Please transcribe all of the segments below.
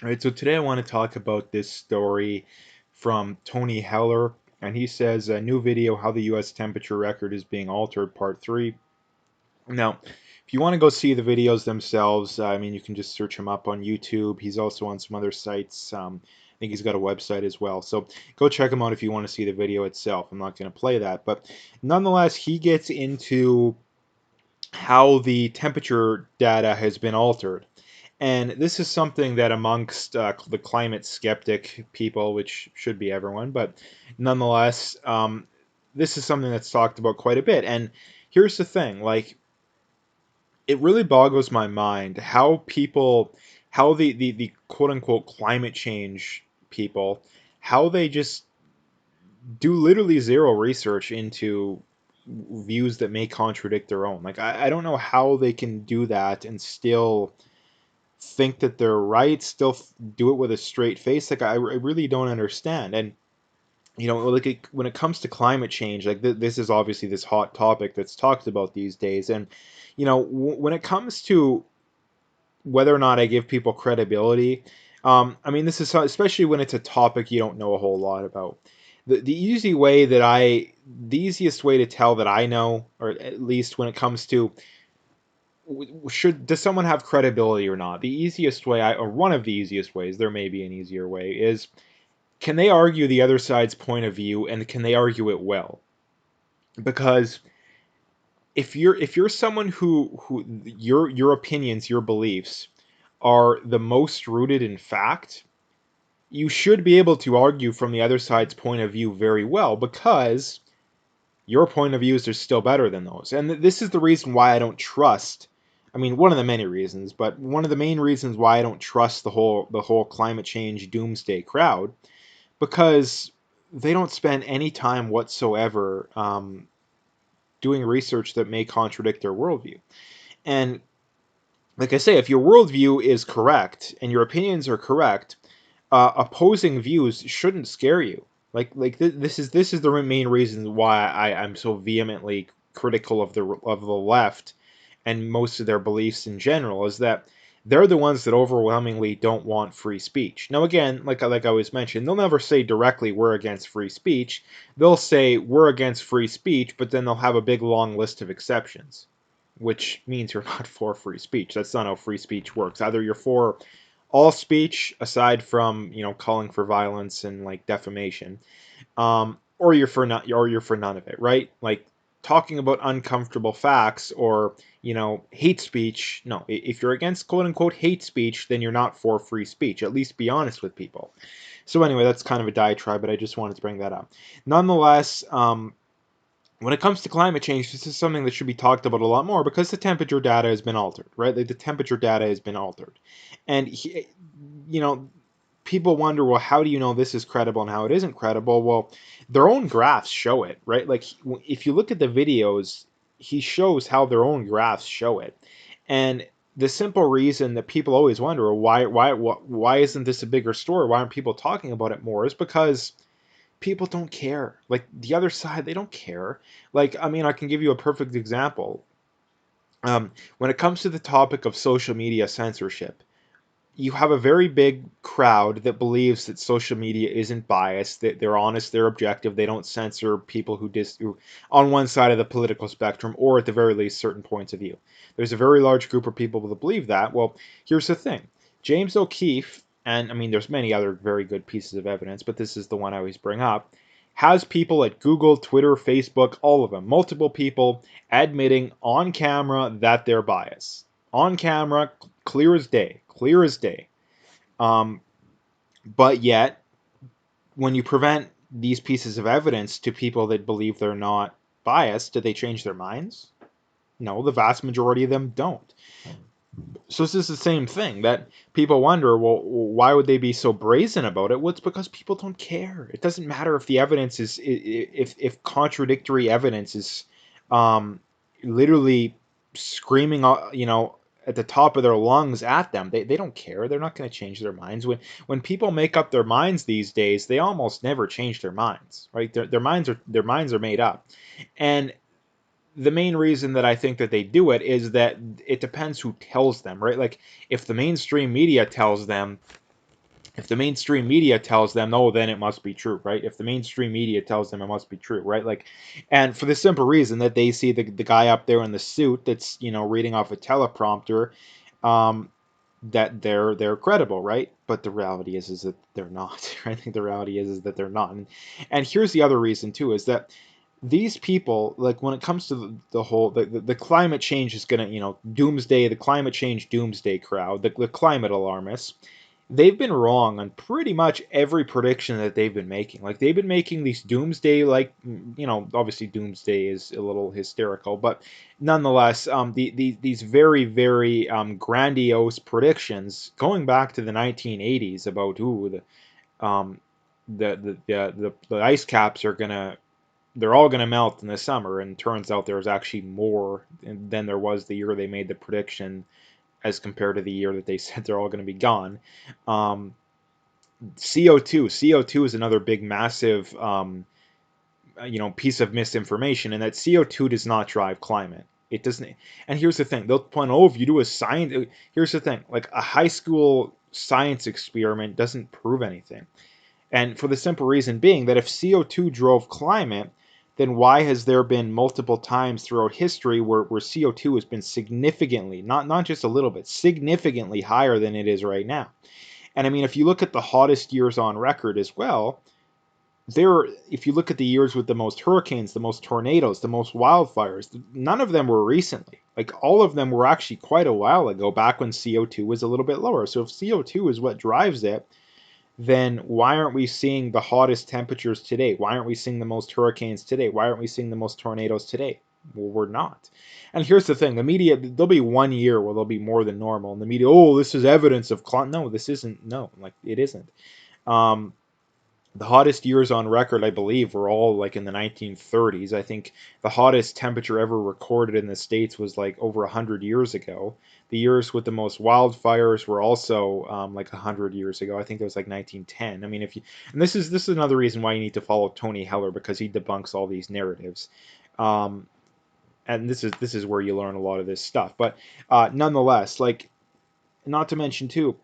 All right, so today I want to talk about this story from Tony Heller, and he says a new video, How the US Temperature Record is Being Altered, Part 3. Now, if you want to go see the videos themselves, I mean, you can just search him up on YouTube. He's also on some other sites. I think he's got a website as well. So go check him out if you want to see the video itself. I'm not going to play that. But nonetheless, he gets into how the temperature data has been altered. And this is something that amongst the climate skeptic people, which should be everyone, but nonetheless, this is something that's talked about quite a bit. And here's the thing, like, it really boggles my mind how people, how the quote unquote climate change people, how they just do literally zero research into views that may contradict their own. Like, I don't know how they can do that and still think that they're right, still do it with a straight face. Like, I really don't understand. And like when it comes to climate change, like this is obviously this hot topic that's talked about these days. And when it comes to whether or not I give people credibility, I mean, this is especially when it's a topic you don't know a whole lot about. The easiest way to tell that I know, or at least when it comes to does someone have credibility or not? The easiest way, or one of the easiest ways, there may be an easier way, is can they argue the other side's point of view and can they argue it well? Because if you're someone who your opinions, your beliefs are the most rooted in fact, you should be able to argue from the other side's point of view very well because your point of views are still better than those. And this is the reason why I don't trust. I mean, one of the many reasons, but one of the main reasons why I don't trust the whole climate change doomsday crowd, because they don't spend any time whatsoever doing research that may contradict their worldview. And like I say, if your worldview is correct and your opinions are correct, opposing views shouldn't scare you. This is the main reason why I'm so vehemently critical of the left and most of their beliefs in general is that they're the ones that overwhelmingly don't want free speech. Now again, like I always mentioned, they'll never say directly we're against free speech. They'll say we're against free speech, but then they'll have a big long list of exceptions, which means you're not for free speech. That's not how free speech works. Either you're for all speech aside from calling for violence and like defamation, or you're for none of it, right? Like talking about uncomfortable facts or hate speech. No, if you're against quote unquote hate speech, then you're not for free speech. At least be honest with people. So anyway, that's kind of a diatribe, but I just wanted to bring that up. Nonetheless, when it comes to climate change, this is something that should be talked about a lot more because the temperature data has been altered, right? Like the temperature data has been altered, and you know, people wonder, well, how do you know this is credible and how it isn't credible? Well, their own graphs show it, right? Like if you look at the videos, he shows how their own graphs show it, and the simple reason that people always wonder, well, why isn't this a bigger story? Why aren't people talking about it more? Is because people don't care. Like the other side, they don't care. Like, I mean, I can give you a perfect example. When it comes to the topic of social media censorship, you have a very big crowd that believes that social media isn't biased, that they're honest, they're objective, they don't censor people who on one side of the political spectrum, or at the very least, certain points of view. There's a very large group of people that believe that. Well, here's the thing. James O'Keefe, and I mean, there's many other very good pieces of evidence, but this is the one I always bring up, has people at Google, Twitter, Facebook, all of them, multiple people admitting on camera that they're biased. On camera, clear as day, clear as day. Um, but yet, when you present these pieces of evidence to people that believe they're not biased, do they change their minds? No, the vast majority of them don't. So this is the same thing that people wonder, well, why would they be so brazen about it? Well, it's because people don't care. It doesn't matter if the evidence is if contradictory evidence is um, literally screaming, at the top of their lungs at them. They don't care. They're not going to change their minds. When people make up their minds these days, they almost never change their minds, right? Their minds are made up, and the main reason that I think that they do it is that it depends who tells them, right? Like if the mainstream media tells them If the mainstream media tells them, oh, then it must be true, right? If the mainstream media tells them, it must be true, right? Like, and for the simple reason that they see the guy up there in the suit that's, you know, reading off a teleprompter, um, that they're credible, right? But the reality is that they're not. Right? I think the reality is that they're not. And here's the other reason too, is that these people, like when it comes to the whole the climate change is gonna, you know, doomsday, the climate change doomsday crowd, the climate alarmists, they've been wrong on pretty much every prediction that they've been making. Like they've been making these doomsday, like, you know, obviously doomsday is a little hysterical, but nonetheless, these very very grandiose predictions going back to the 1980s about um, the ice caps are gonna, they're all gonna melt in the summer, and turns out there's actually more than there was the year they made the prediction as compared to the year that they said they're all going to be gone. Um, CO2 is another big, massive, you know, piece of misinformation, and that CO2 does not drive climate. It doesn't. And here's the thing: they'll point, oh, if you do a science, here's the thing: like a high school science experiment doesn't prove anything. And for the simple reason being that if CO2 drove climate, then why has there been multiple times throughout history where CO2 has been significantly, not just a little bit, significantly higher than it is right now? And I mean, if you look at the hottest years on record as well, if you look at the years with the most hurricanes, the most tornadoes, the most wildfires, none of them were recently. Like all of them were actually quite a while ago, back when CO2 was a little bit lower. So if CO2 is what drives it, then why aren't we seeing the hottest temperatures today? Why aren't we seeing the most hurricanes today? Why aren't we seeing the most tornadoes today? Well, we're not. And here's the thing: the media, there'll be 1 year where there'll be more than normal, and the media, oh, this is evidence of climate. No, this isn't. No, like it isn't. Um, the hottest years on record, I believe, were all like in the 1930s. I think the hottest temperature ever recorded in the States was like over 100 years ago. The years with the most wildfires were also like 100 years ago. I think it was like 1910. I mean, if you, and this is another reason why you need to follow Tony Heller, because he debunks all these narratives. Um, and this is where you learn a lot of this stuff. But nonetheless, like, not to mention too,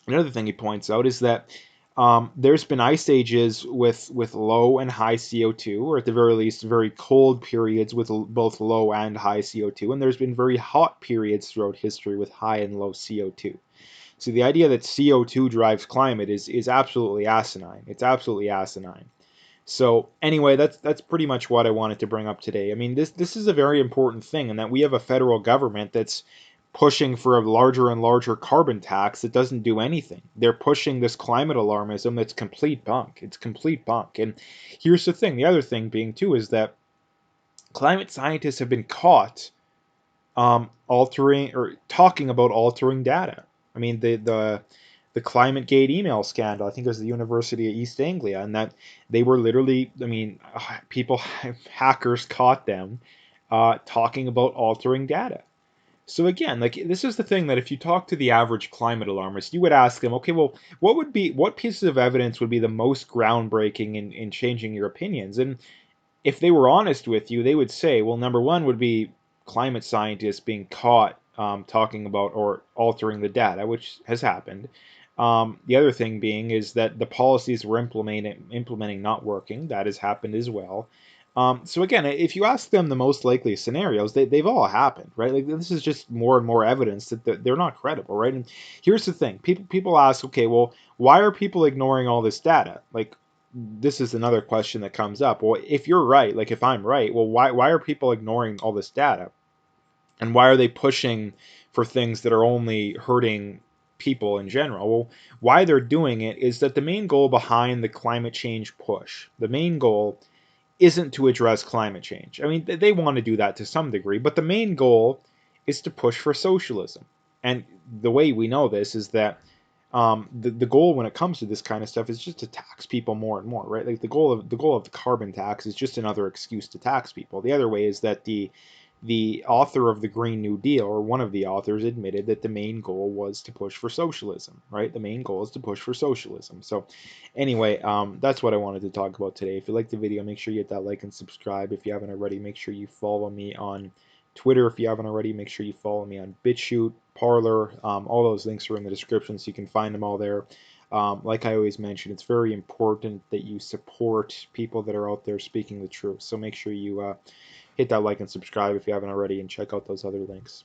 another thing he points out is that there's been ice ages with low and high CO2, or at the very least, very cold periods with both low and high CO2, and there's been very hot periods throughout history with high and low CO2. So the idea that CO2 drives climate is absolutely asinine. It's absolutely asinine. So anyway, that's pretty much what I wanted to bring up today. I mean, this is a very important thing, in that we have a federal government that's pushing for a larger and larger carbon tax that doesn't do anything. They're pushing this climate alarmism that's complete bunk. It's complete bunk. And here's the thing: the other thing being too is that climate scientists have been caught altering or talking about altering data. I mean, the ClimateGate email scandal, I think it was the University of East Anglia, and that they were literally, I mean, people, hackers caught them talking about altering data. So again, like this is the thing, that if you talk to the average climate alarmist, you would ask them, okay, well, what pieces of evidence would be the most groundbreaking in changing your opinions? And if they were honest with you, they would say, well, number one would be climate scientists being caught talking about or altering the data, which has happened. The other thing being is that the policies we're implementing not working. That has happened as well. So again, if you ask them the most likely scenarios, they've all happened, right? Like this is just more and more evidence that they're not credible, right? And here's the thing: people ask, okay, well, why are people ignoring all this data? Like, this is another question that comes up. Well, if you're right, like if I'm right, well, why are people ignoring all this data? And why are they pushing for things that are only hurting people in general? Well, why they're doing it is that the main goal behind the climate change push, the main goal isn't to address climate change. I mean, they want to do that to some degree, but the main goal is to push for socialism. And the way we know this is that the goal when it comes to this kind of stuff is just to tax people more and more, right? Like the goal of the carbon tax is just another excuse to tax people. The other way is that the author of the Green New Deal, or one of the authors, admitted that the main goal was to push for socialism, right? The main goal is to push for socialism. So anyway, that's what I wanted to talk about today. If you liked the video, make sure you hit that like and subscribe. If you haven't already, make sure you follow me on Twitter. If you haven't already, make sure you follow me on BitChute, Parler. All those links are in the description, so you can find them all there. Like I always mention, it's very important that you support people that are out there speaking the truth. So make sure you hit that like and subscribe if you haven't already, and check out those other links.